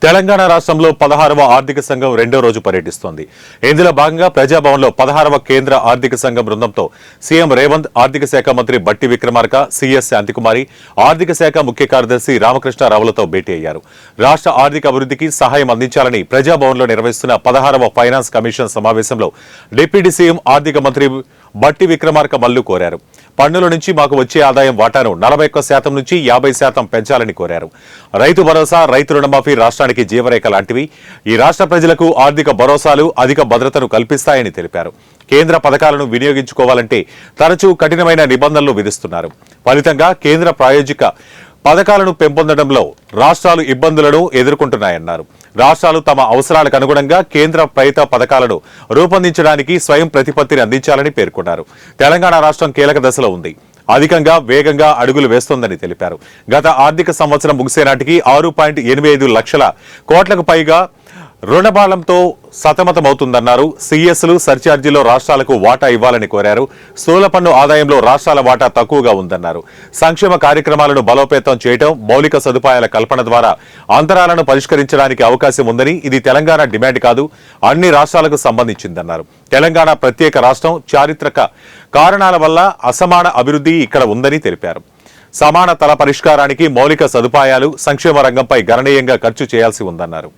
తెలంగాణ రాష్ట్రంలో 16వ ఆర్థిక సంఘం రెండో రోజు పర్యటిస్తోంది. ఇందులో భాగంగా ప్రజాభవన్లో 16వ కేంద్ర ఆర్థిక సంఘం బృందంతో సీఎం రేవంత్, ఆర్థిక శాఖ మంత్రి బట్టి విక్రమార్క, సీఎస్ శాంతికుమారి, ఆర్థిక శాఖ ముఖ్య కార్యదర్శి రామకృష్ణారావులతో భేటీ అయ్యారు. రాష్ట్ర ఆర్థిక అభివృద్ధికి సహాయం అందించాలని ప్రజాభవన్లో నిర్వహిస్తున్న 16వ ఫైనాన్స్ కమిషన్ సమావేశంలో డిప్యూటీ సీఎం ఆర్థిక మంత్రి బట్టి విక్రమార్క మల్లు కోరారు. పన్నుల నుంచి మాకు వచ్చే ఆదాయం వాటాను 41% నుంచి 50% పెంచాలని కోరారు. రైతు భరోసా, రైతు రుణమాఫీ రాష్ట్రానికి జీవరేఖ లాంటివి. ఈ రాష్ట్ర ప్రజలకు ఆర్థిక భరోసాలు అధిక భద్రతను కల్పిస్తాయని తెలిపారు. కేంద్ర పథకాలను వినియోగించుకోవాలంటే తరచూ కఠినమైన నిబంధనలు విధిస్తున్నారు. ఫలితంగా కేంద్ర ప్రాయోజిక పథకాలను పెంపొందడంలో రాష్ట్రాలు ఇబ్బందులను ఎదుర్కొంటున్నాయన్నారు. రాష్ట్రాలు తమ అవసరాలకు అనుగుణంగా కేంద్ర ప్రేరిత పథకాలను రూపొందించడానికి స్వయం ప్రతిపత్తిని అందించాలని పేర్కొన్నారు. తెలంగాణ రాష్ట్రం కీలక దశలో ఉంది. అధికంగా వేగంగా అడుగులు వేస్తోందని తెలిపారు. గత ఆర్థిక సంవత్సరం ముగిసే నాటికి 6.85 లక్షల కోట్లకు పైగా రుణభారంతో సతమతమవుతుందన్నారు. సీఎస్లు సర్ఛార్జీలో రాష్ట్రాలకు వాటా ఇవ్వాలని కోరారు. స్థూల పన్ను ఆదాయంలో రాష్ట్రాల వాటా తక్కువగా ఉందన్నారు. సంక్షేమ కార్యక్రమాలను బలోపేతం చేయడం, మౌలిక సదుపాయాల కల్పన ద్వారా అంతరాలను పరిష్కరించడానికి అవకాశం ఉందని, ఇది తెలంగాణ డిమాండ్ కాదు, అన్ని రాష్ట్రాలకు సంబంధించిందన్నారు. తెలంగాణ ప్రత్యేక రాష్ట్రం చారిత్రక కారణాల వల్ల అసమాన అభివృద్ధి ఇక్కడ ఉందని తెలిపారు. సమాన తల పరిష్కారానికి మౌలిక సదుపాయాలు, సంక్షేమ రంగంపై గణనీయంగా ఖర్చు చేయాల్సి ఉందన్నారు.